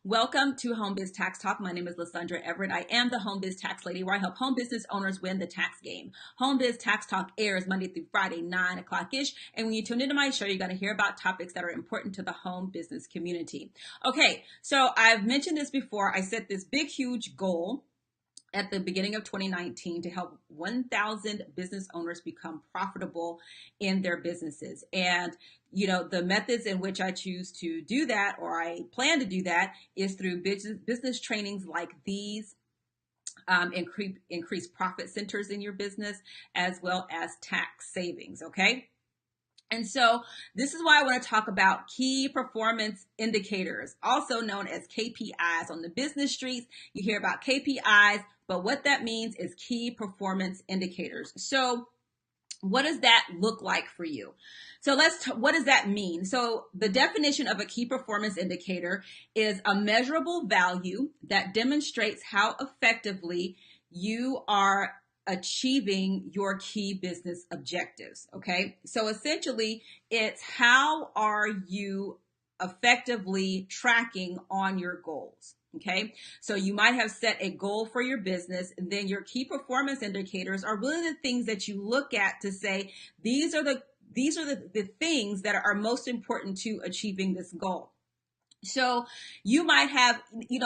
Welcome to Home Biz Tax Talk. My name is Lysandra Everett. I am the Home Biz Tax Lady, where I help home business owners win the tax game. Home Biz Tax Talk airs Monday through Friday, 9 o'clock-ish. And when you tune into my show, you're going to hear about topics that are important to the home business community. Okay, so I've mentioned this before. I set this big, huge goal at the beginning of 2019 to help 1,000 business owners become profitable in their businesses. And, the methods in which I choose to do that, or I plan to do that, is through business trainings like these, increase profit centers in your business, as well as tax savings. Okay. And so this is why I want to talk about key performance indicators, also known as KPIs. On the business streets, you hear about KPIs, but what that means is key performance indicators. So what does that look like for you? So what does that mean? So the definition of a key performance indicator is a measurable value that demonstrates how effectively you are achieving your key business objectives. Okay. So essentially it's how are you effectively tracking on your goals. Okay. So you might have set a goal for your business, and then your key performance indicators are really the things that you look at to say, these are the things that are most important to achieving this goal. So you might have,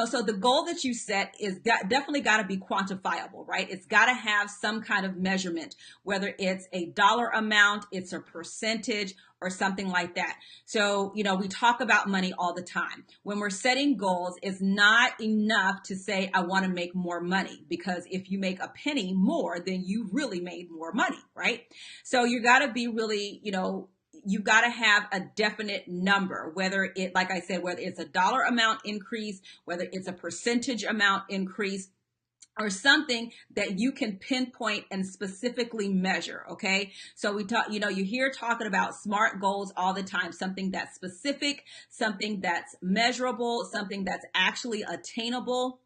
so the goal that you set is definitely got to be quantifiable, right? It's got to have some kind of measurement, whether it's a dollar amount, it's a percentage, or something like that. So, we talk about money all the time. When we're setting goals, it's not enough to say, I want to make more money, because if you make a penny more, then you really made more money, right? So you got to be really, you've got to have a definite number, whether like I said, whether it's a dollar amount increase, whether it's a percentage amount increase, or something that you can pinpoint and specifically measure. Okay. So we talk, you hear talking about SMART goals all the time, something that's specific, something that's measurable, something that's actually attainable.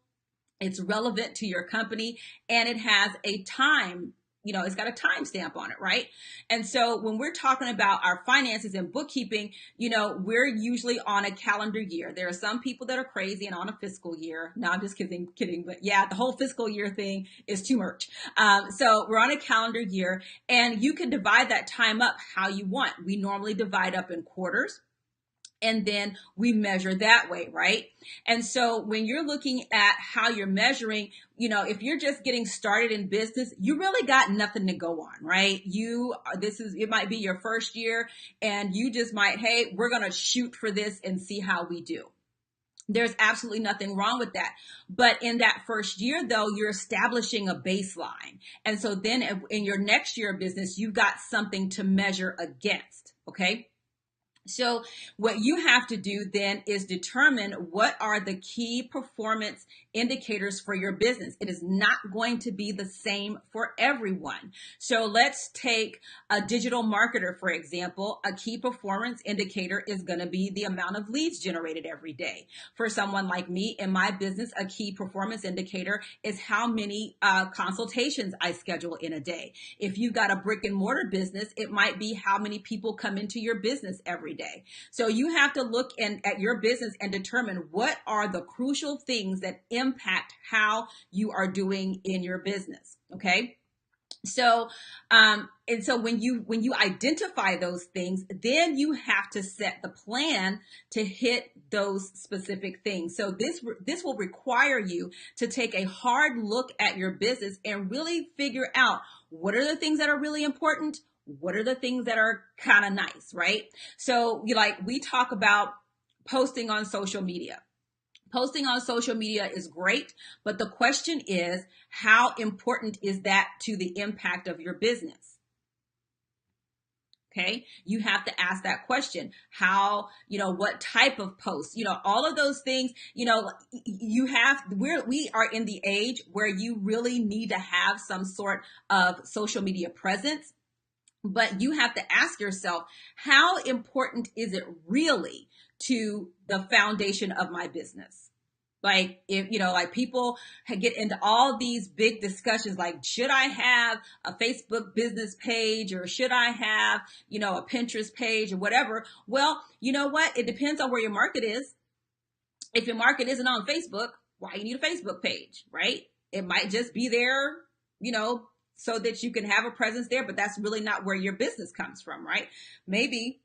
It's relevant to your company, and it has a time, it's got a timestamp on it, right? And so when we're talking about our finances and bookkeeping, we're usually on a calendar year. There are some people that are crazy and on a fiscal year. No, I'm just kidding. But yeah, the whole fiscal year thing is too much. So we're on a calendar year, and you can divide that time up how you want. We normally divide up in quarters, and then we measure that way, right? And so when you're looking at how you're measuring, if you're just getting started in business, you really got nothing to go on, right? It might be your first year, and you just might, hey, we're going to shoot for this and see how we do. There's absolutely nothing wrong with that. But in that first year, though, you're establishing a baseline. And so then in your next year of business, you've got something to measure against, okay? So what you have to do then is determine what are the key performance indicators for your business. It is not going to be the same for everyone. So let's take a digital marketer, for example. A key performance indicator is going to be the amount of leads generated every day. For someone like me in my business, a key performance indicator is how many consultations I schedule in a day. If you've got a brick and mortar business, it might be how many people come into your business every day. So you have to look at your business and determine what are the crucial things that impact how you are doing in your business. Okay. So, and so when you identify those things, then you have to set the plan to hit those specific things. So this will require you to take a hard look at your business and really figure out what are the things that are really important. What are the things that are kind of nice, right? So we talk about posting on social media. Posting on social media is great, but the question is, how important is that to the impact of your business? Okay, you have to ask that question. How, what type of post, all of those things, we are in the age where you really need to have some sort of social media presence. But you have to ask yourself, how important is it really to the foundation of my business? Like if, people get into all these big discussions, like, should I have a Facebook business page, or should I have, a Pinterest page or whatever? Well, you know what? It depends on where your market is. If your market isn't on Facebook, why you need a Facebook page, right? It might just be there, you know, so that you can have a presence there, but that's really not where your business comes from, right? Maybe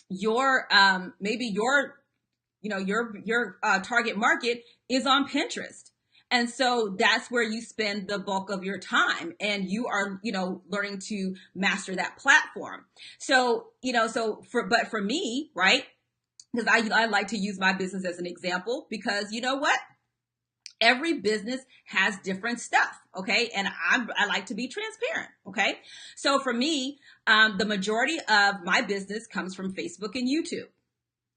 your target market is on Pinterest. And so that's where you spend the bulk of your time, and you are, learning to master that platform. So, but for me, right? Because I like to use my business as an example, because you know what? Every business has different stuff. Okay. And I like to be transparent. Okay. So for me, the majority of my business comes from Facebook and YouTube.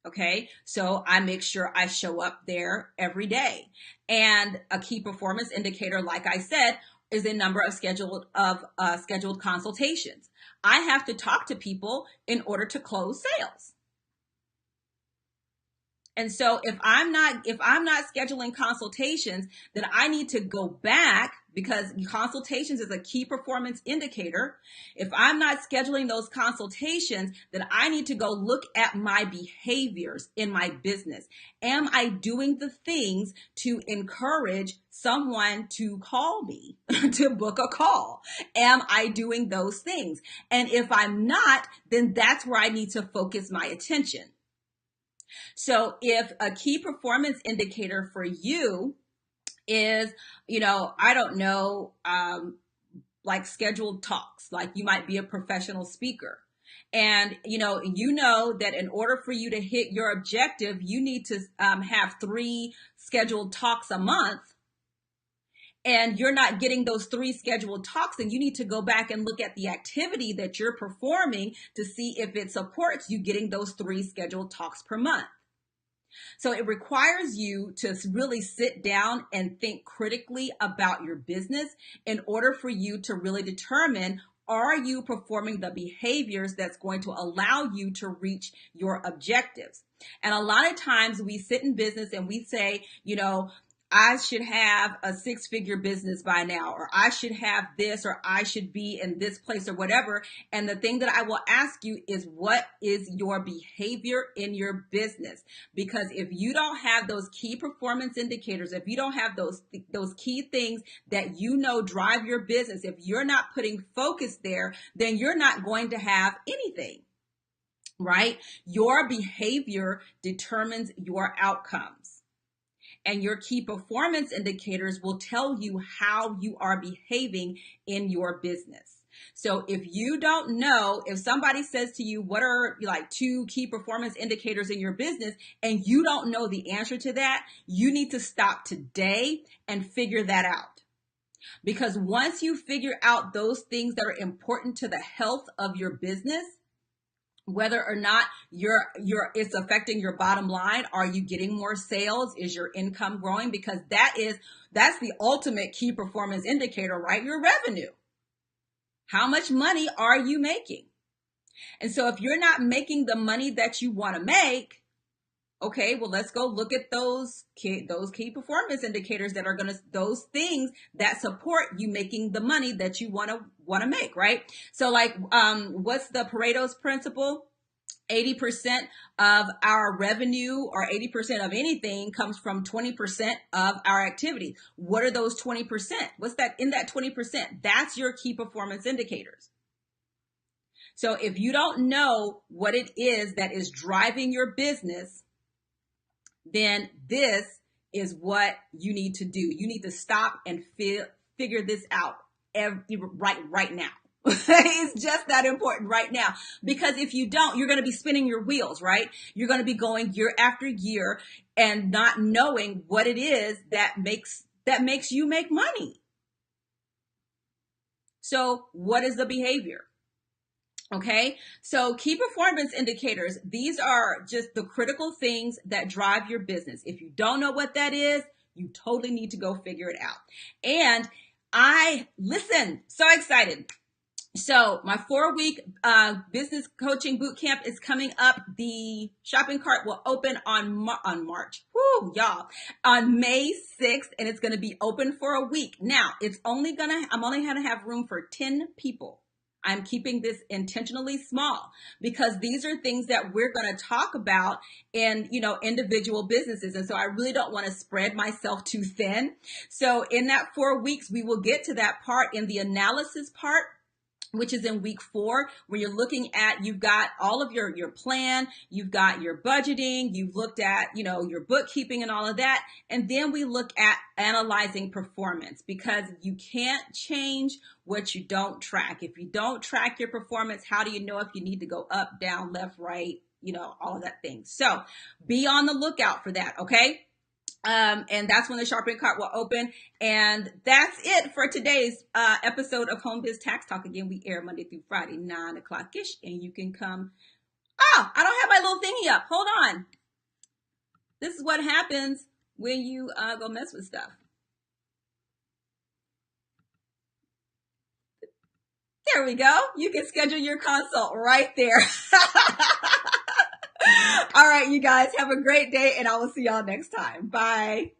Okay. So I make sure I show up there every day. And a key performance indicator, like I said, is the number of scheduled consultations. I have to talk to people in order to close sales. And so if I'm not scheduling consultations, then I need to go back, because consultations is a key performance indicator. If I'm not scheduling those consultations, then I need to go look at my behaviors in my business. Am I doing the things to encourage someone to call me, to book a call? Am I doing those things? And if I'm not, then that's where I need to focus my attention. So if a key performance indicator for you is, I don't know, like scheduled talks, like you might be a professional speaker. And, you know that in order for you to hit your objective, you need to have 3 scheduled talks a month. And you're not getting those 3 scheduled talks, and you need to go back and look at the activity that you're performing to see if it supports you getting those 3 scheduled talks per month. So it requires you to really sit down and think critically about your business in order for you to really determine, are you performing the behaviors that's going to allow you to reach your objectives? And a lot of times we sit in business and we say, I should have a 6-figure business by now, or I should have this, or I should be in this place, or whatever. And the thing that I will ask you is, what is your behavior in your business? Because if you don't have those key performance indicators, if you don't have those key things that drive your business, if you're not putting focus there, then you're not going to have anything, right? Your behavior determines your outcomes. And your key performance indicators will tell you how you are behaving in your business. So if you don't know, if somebody says to you, what are like 2 key performance indicators in your business, and you don't know the answer to that, you need to stop today and figure that out. Because once you figure out those things that are important to the health of your business, whether or not it's affecting your bottom line, are you getting more sales? Is your income growing? Because that's the ultimate key performance indicator, right? Your revenue. How much money are you making? And so if you're not making the money that you want to make, okay, well, let's go look at those key performance indicators that are those things that support you making the money that you want to make, right? So like, what's the Pareto's principle? 80% of our revenue, or 80% of anything, comes from 20% of our activity. What are those 20%? What's that in that 20%? That's your key performance indicators. So if you don't know what it is that is driving your business, then this is what you need to do. You need to stop and figure this out right now. It's just that important right now, because if you don't, you're going to be spinning your wheels, right? You're going to be going year after year and not knowing what it is that makes you make money. So what is the behavior? Okay, so key performance indicators, these are just the critical things that drive your business. If you don't know what that is, you totally need to go figure it out. And so excited. So my 4-week business coaching bootcamp is coming up. The shopping cart will open on March. Woo, y'all. On May 6th, and it's going to be open for a week. Now, I'm only going to have room for 10 people. I'm keeping this intentionally small because these are things that we're going to talk about in, individual businesses. And so I really don't want to spread myself too thin. So in that 4 weeks, we will get to that part in the analysis part, which is in week 4, where you're looking at, you've got all of your plan, you've got your budgeting, you've looked at, your bookkeeping and all of that. And then we look at analyzing performance, because you can't change what you don't track. If you don't track your performance, how do you know if you need to go up, down, left, right, all of that thing. So be on the lookout for that. Okay. And that's when the sharpening cart will open. And that's it for today's episode of Home Biz Tax Talk. Again, we air Monday through Friday, 9 o'clock-ish, and you can come. Oh, I don't have my little thingy up. Hold on. This is what happens when you go mess with stuff. There we go. You can schedule your consult right there. All right, you guys, have a great day, and I will see y'all next time. Bye.